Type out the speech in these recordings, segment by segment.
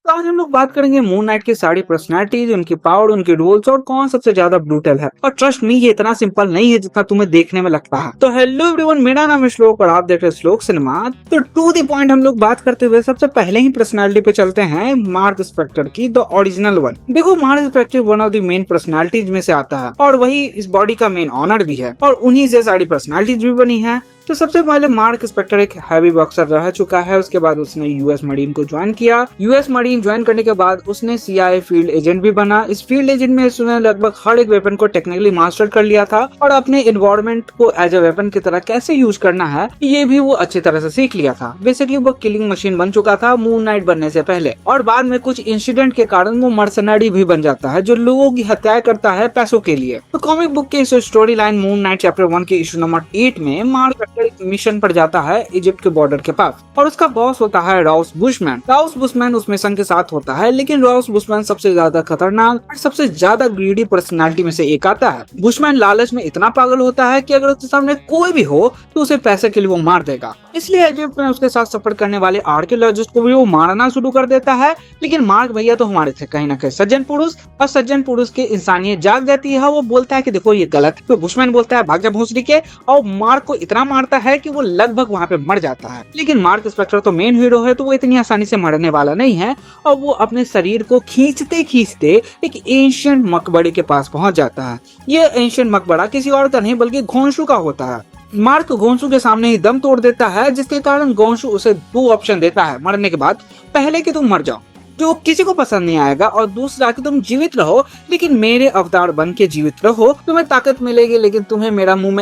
तो आज हम लोग बात करेंगे मून नाइट की सारी पर्सनैलिटीज, उनकी पावर, उनके रोल्स और कौन सबसे ज्यादा ब्रूटल है। और ट्रस्ट मी, ये इतना सिंपल नहीं है जितना तुम्हें देखने में लगता है। तो हेलो एवरीवन, मेरा नाम है श्लोक और आप देख रहे हैं श्लोक सिनेमा। तो टू द पॉइंट हम लोग बात करते हुए सबसे पहले ही पर्सनैलिटी पे चलते हैं, मार्क स्पेक्टर की, द ओरिजिनल वन। देखो, Mark Spector one of the main personalities में से आता है और वही इस बॉडी का मेन ऑनर भी है और उन्हीं से सारी पर्सनैलिटीज भी बनी है। तो सबसे पहले मार्क स्पेक्टर एक हैवी बॉक्सर रह चुका है। उसके बाद उसने यूएस मरीन को ज्वाइन किया। यूएस मरीन ज्वाइन करने के बाद उसने सीआईए फील्ड एजेंट भी बना। इस फील्ड एजेंट में उसने लगभग हर एक वेपन को टेक्निकली मास्टर कर लिया था और अपने एनवायरनमेंट को एज ए वेपन की तरह कैसे यूज करना है ये भी वो अच्छी तरह से सीख लिया था। बेसिकली वो किलिंग मशीन बन चुका था मून नाइट बनने से पहले। और बाद में कुछ इंसिडेंट के कारण वो मर्सनरी भी बन जाता है जो लोगों की हत्याएं करता है पैसों के लिए। तो कॉमिक बुक के इस story line moon night chapter 1 के इशू नंबर 8 में मार्क मिशन पर जाता है इजिप्ट के बॉर्डर के पास और उसका बॉस होता है राउस बुशमैन। राउस बुशमैन उस मिशन के साथ होता है, लेकिन राउस बुशमैन सबसे ज्यादा खतरनाक और सबसे ज्यादा ग्रीडी पर्सनालिटी में से एक आता है। बुशमैन लालच में इतना पागल होता है कि अगर उसके सामने कोई भी हो तो उसे पैसे के लिए वो मार देगा। इसलिए इजिप्ट में उसके साथ सफर करने वाले आर्कियोलॉजिस्ट को भी वो मारना शुरू कर देता है। लेकिन मार्क भैया तो हमारे थे कहीं ना कहीं सज्जन पुरुष, और सज्जन पुरुष की इंसानियत जाग जाती है। वो बोलता है कि देखो ये गलत है। तो बुशमैन बोलता है भाग जा भोसड़ी के, और मार्क को इतना मारता है कि वो लगभग वहां पे मर जाता है। लेकिन मार्क स्पेक्टर तो मेन हीरो है, तो वो इतनी आसानी से मरने वाला नहीं है और वो अपने शरीर को खींचते खींचते एक एंशिएंट मकबरे के पास पहुंच जाता है। ये एंशिएंट मकबरा किसी और का नहीं बल्कि घोंसू का होता है। मार्क गोंसू के सामने ही दम तोड़ देता है, जिसके कारण गोंसू उसे दो ऑप्शन देता है मरने के बाद। पहले कि तुम मर जाओ, जो किसी को पसंद नहीं आएगा, और दूसरा कि तुम जीवित रहो लेकिन मेरे अवतार बन के जीवित रहो। तुम्हें ताकत मिलेगी लेकिन तुम्हें मेरा मुंह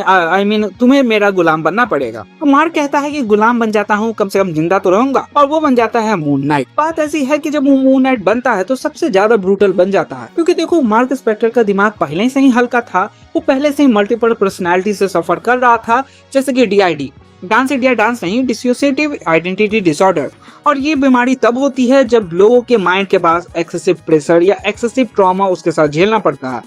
में तुम्हें मेरा गुलाम बनना पड़ेगा। तो मार्क कहता है कि गुलाम बन जाता हूँ, कम से कम जिंदा तो रहूंगा, और वो बन जाता है मून नाइट। बात ऐसी है कि जब वो मून नाइट बनता है तो सबसे ज्यादा ब्रूटल बन जाता है, क्योंकि देखो मार्क स्पेक्टर का दिमाग पहले से ही हल्का था। वो पहले से ही मल्टीपल पर्सनैलिटी से सफर कर रहा था, जैसे कि DID, डांस इंडिया डांस नहीं, डिसोसिएटिव आइडेंटिटी डिसऑर्डर। और ये बीमारी तब होती है जब लोगों के माइंड के पास एक्सेसिव प्रेशर या एक्सेसिव ट्रॉमा उसके साथ झेलना पड़ता है।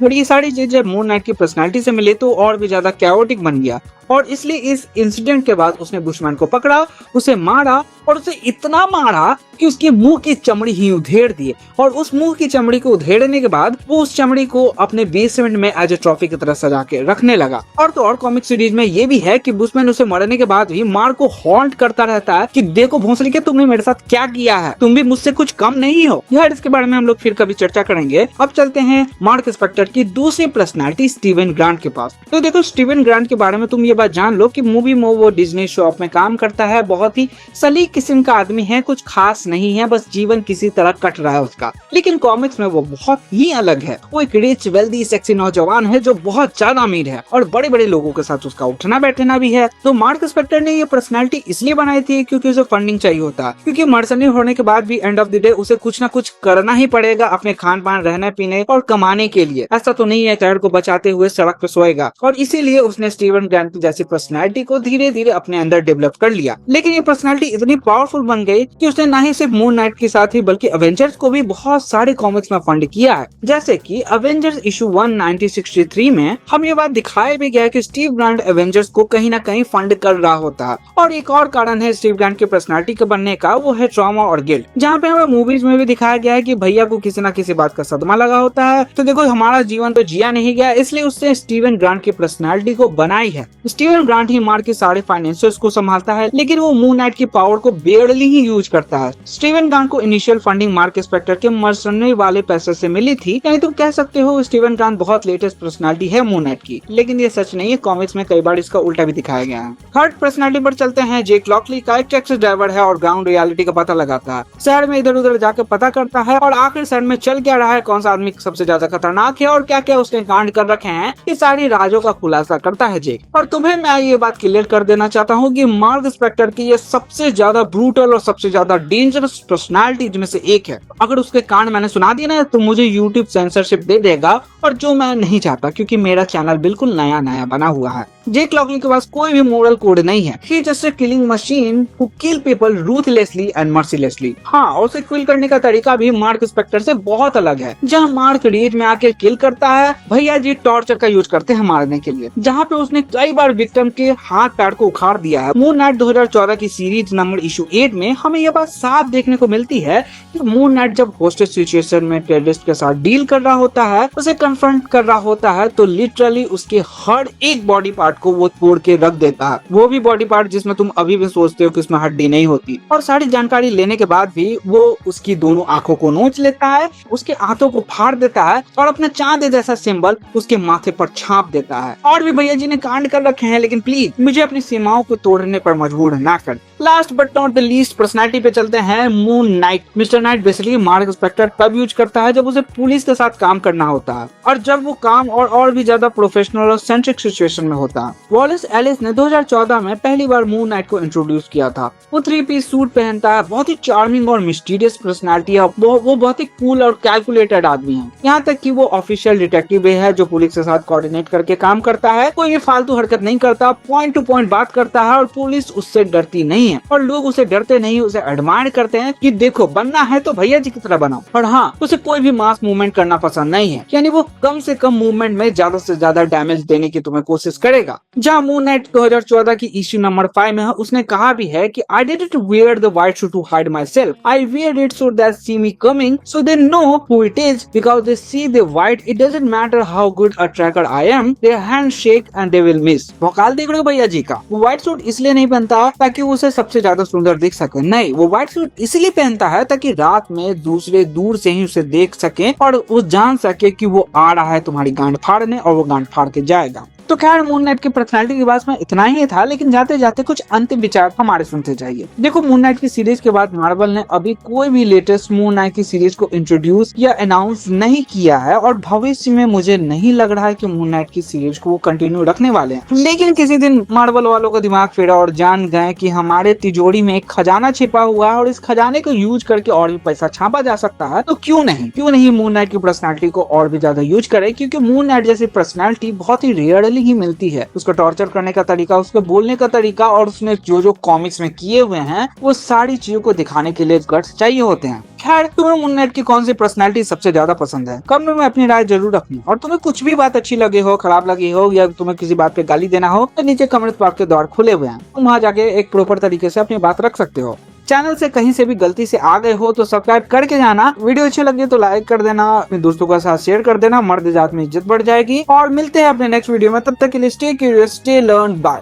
और ये सारी चीजें मून नाइट की पर्सनालिटी से मिले तो और भी ज्यादा कैओटिक बन गया। और इसलिए इस इंसिडेंट के बाद उसने बुशमैन को पकड़ा, उसे मारा, और उसे इतना मारा कि उसके मुंह की चमड़ी ही उधेड़ दी। और उस मुंह की चमड़ी को उधेड़ने के बाद वो उस चमड़ी को अपने बेसमेंट में एज ए ट्रॉफी की तरह सजा के रखने लगा। और तो और कॉमिक सीरीज में ये भी है कि बुशमैन उसे मरने के बाद भी मार्क को हॉन्ट करता रहता है कि देखो भोंसले के, तुमने मेरे साथ क्या किया है, तुम भी मुझसे कुछ कम नहीं हो। यार इसके बारे में हम लोग फिर कभी चर्चा करेंगे। अब चलते हैं मार्क स्पेक्टर की दूसरी पर्सनैलिटी स्टीवन ग्रांट के पास। तो देखो स्टीवन ग्रांट के बारे में तुम ये बात जान लो कि मूवी में वो डिज्नी शॉप में काम करता है। बहुत ही सलीक किस्म का आदमी है, कुछ खास नहीं है, बस जीवन किसी तरह कट रहा है उसका। लेकिन कॉमिक्स में वो बहुत ही अलग है। वो एक रिच वेल्दी सेक्सी नौजवान है जो बहुत ज्यादा अमीर है और बड़े बड़े लोगों के साथ उसका उठना बैठना भी है। तो मार्क स्पेक्टर ने ये पर्सनैलिटी इसलिए बनाई थी क्योंकि उसे फंडिंग चाहिए होता है, क्योंकि मर्सनरी होने के बाद भी एंड ऑफ द डे उसे कुछ ना कुछ करना ही पड़ेगा अपने खान पान, रहने पीने और कमाने के लिए। ऐसा तो नहीं है शहर को बचाते हुए सड़क पे सोएगा। और इसीलिए उसने स्टीवन ग्रांट जैसी पर्सनैलिटी को धीरे धीरे अपने अंदर डेवलप कर लिया। लेकिन ये पर्सनैलिटी इतनी पावरफुल बन गई कि उसने ना ही सिर्फ मून नाइट के साथ ही बल्कि अवेंजर्स को भी बहुत सारे कॉमिक्स में फंड किया है। जैसे कि अवेंजर्स इशू 1 1963 में हम ये बात दिखाया भी गया कि स्टीव ग्रांट अवेंजर्स को कहीं ना कहीं फंड कर रहा होता है। और एक और कारण है स्टीव ग्रांट की पर्सनैलिटी के बनने का, वो है ट्रॉमा और गिल्ट। जहाँ पे हमें मूवीज में भी दिखाया गया है कि भैया को किसी ना किसी बात का सदमा लगा होता है। तो देखो हमारा जीवन तो जिया नहीं गया, इसलिए उसने स्टीवन ग्रांट की पर्सनैलिटी को बनाई है। स्टीवन ग्रांट ही मार्क के सारे फाइनेंशियल्स को संभालता है, लेकिन वो मून नाइट की पावर को बेयरली ही यूज करता है। स्टीवन ग्रांट को इनिशियल फंडिंग मार्क स्पेक्टर के मर्सनरी वाले पैसे से मिली थी, यानी तुम कह सकते हो स्टीवन ग्रांट बहुत लेटेस्ट पर्सनालिटी है मून नाइट की। लेकिन ये सच नहीं है, कॉमिक्स में कई बार इसका उल्टा भी दिखाया गया है। थर्ड पर्सनालिटी पर चलते हैं। जेक लॉकली का एक टैक्सी ड्राइवर है और ग्राउंड रियलिटी का पता लगाता है। शहर में इधर उधर जाकर पता करता है और आखिर शहर में चल क्या रहा है, कौन सा आदमी सबसे ज्यादा खतरनाक है और क्या क्या उसने कांड कर रखे हैं, ये सारी राजों का खुलासा करता है जेक। और तुम्हें मैं ये बात क्लियर कर देना चाहता हूँ कि मार्क स्पेक्टर की ये सबसे ज्यादा ब्रूटल और सबसे ज्यादा डेंजरस पर्सनालिटी में से एक है। अगर उसके कांड मैंने सुना दिया ना तो मुझे यूट्यूब सेंसरशिप दे देगा और जो मैं नहीं चाहता, क्योंकि मेरा चैनल बिल्कुल नया नया बना हुआ है। जेक लॉगलिन के पास कोई भी मोरल कोड नहीं है। He just a killing machine who kill people ruthlessly and mercilessly. हाँ, और उसे किल करने का तरीका भी मार्क स्पेक्टर से बहुत अलग है। जहाँ मार्क रेज में आके किल करता है, भैया जी टॉर्चर का यूज करते हैं मारने के लिए। जहाँ पे उसने कई बार विक्टिम के हाथ पैर को उखाड़ दिया है। मून नाइट 2014 की सीरीज नंबर इशू 8 में हमें यह बात साफ देखने को मिलती है कि मून नाइट जब होस्टेज सिचुएशन में टेररिस्ट के साथ डील कर रहा होता है, उसे कन्फ्रंट कर रहा होता है, तो लिटरली उसके हर एक बॉडी पार्ट को वो तोड़ के रख देता है। वो भी बॉडी पार्ट जिसमें तुम अभी भी सोचते हो कि उसमें हड्डी नहीं होती। और सारी जानकारी लेने के बाद भी वो उसकी दोनों आंखों को नोच लेता है, उसके हाथों को फाड़ देता है और अपना चांद जैसा सिंबल उसके माथे पर छाप देता है। और भी भैया जी ने कांड कर रखे हैं, लेकिन प्लीज मुझे अपनी सीमाओं को तोड़ने पर मजबूर ना कर। Last but not the least personality पे चलते हैं, Moon Knight. Mister Knight basically Mark Spector तब यूज करता है जब उसे पुलिस के साथ काम करना होता है, और जब वो काम और भी ज्यादा प्रोफेशनल और सेंट्रिक सिचुएशन में होता है। वॉलेस एलिस ने 2014 में पहली बार मून नाइट को इंट्रोड्यूस किया था। वो 3 पीस सूट पहनता है, बहुत ही चार्मिंग और मिस्टीरियस पर्सनालिटी है। वो बहुत ही कूल और कैलकुलेटेड आदमी है। यहाँ तक कि वो ऑफिशियल डिटेक्टिव भी है जो पुलिस के साथ कोऑर्डिनेट करके काम करता है। कोई भी फालतू हरकत नहीं करता, पॉइंट टू पॉइंट बात करता है और पुलिस उससे डरती नहीं है और लोग उसे डरते नहीं, उसे एडमायर करते हैं कि देखो बनना है तो भैया जी की तरह बनाओ। और हाँ, उसे कोई भी मास मूवमेंट करना पसंद नहीं है, यानी वो कम से कम मूवमेंट में ज्यादा से ज्यादा डैमेज देने की तुम्हें कोशिश करेगा। जहाँ मून नाइट 2014 की इश्यू नंबर 5 में उसने कहा भी है कि I didn't wear the white suit to hide myself. I wear it so that see me coming, so they know who it is, because they see the white. It doesn't matter how good a tracker I am. Their hands shake and they will miss. वकाल देख रहे हो भैया जी का। वो white suit इसलिए नहीं पहनता ताकि वो उसे सबसे ज्यादा सुंदर दिख सके, नहीं, वो व्हाइट सूट इसलिए पहनता है ताकि रात में दूसरे दूर से ही उसे देख सके और वो जान सके कि वो आ रहा है तुम्हारी गांड फाड़ने, और वो गांड फाड़ के जाएगा। तो खैर मून नाइट की पर्सनालिटी के बारे में इतना ही था, लेकिन जाते जाते कुछ अंतिम विचार हमारे सुनते जाइए। देखो, मून नाइट की सीरीज के बाद मार्वल ने अभी कोई भी लेटेस्ट मून नाइट की सीरीज को इंट्रोड्यूस या अनाउंस नहीं किया है, और भविष्य में मुझे नहीं लग रहा है कि मून नाइट की सीरीज को वो कंटिन्यू रखने वाले हैं। लेकिन किसी दिन मार्वल वालों का दिमाग फेरा और जान गए कि हमारे तिजोरी में एक खजाना छिपा हुआ है और इस खजाने को यूज करके और भी पैसा छापा जा सकता है, तो क्यों नहीं मून नाइट की पर्सनालिटी को और भी ज्यादा यूज करे, क्योंकि मून नाइट जैसी पर्सनालिटी बहुत ही रेयरली ही मिलती है। उसको टॉर्चर करने का तरीका, उसको बोलने का तरीका और उसने जो कॉमिक्स में किए हुए हैं, वो सारी चीजों को दिखाने के लिए गट्स चाहिए होते हैं। खैर, तुम्हें मून नाइट की कौन सी पर्सनालिटी सबसे ज्यादा पसंद है? कमेंट में अपनी राय जरूर रखनी, और तुम्हें कुछ भी बात अच्छी लगे हो, खराब लगी हो, या तुम्हें किसी बात पे गाली देना हो, तो नीचे कमेंट बॉक्स के द्वार खुले हुए हैं, तुम वहां जाके एक प्रॉपर तरीके से अपनी बात रख सकते हो। चैनल से कहीं से भी गलती से आ गए हो तो सब्सक्राइब करके जाना। वीडियो अच्छी लगी तो लाइक कर देना, अपने दोस्तों के साथ शेयर कर देना, मर्द जात में इज्जत बढ़ जाएगी। और मिलते हैं अपने नेक्स्ट वीडियो में, तब तक के लिए stay curious, stay learn, bye.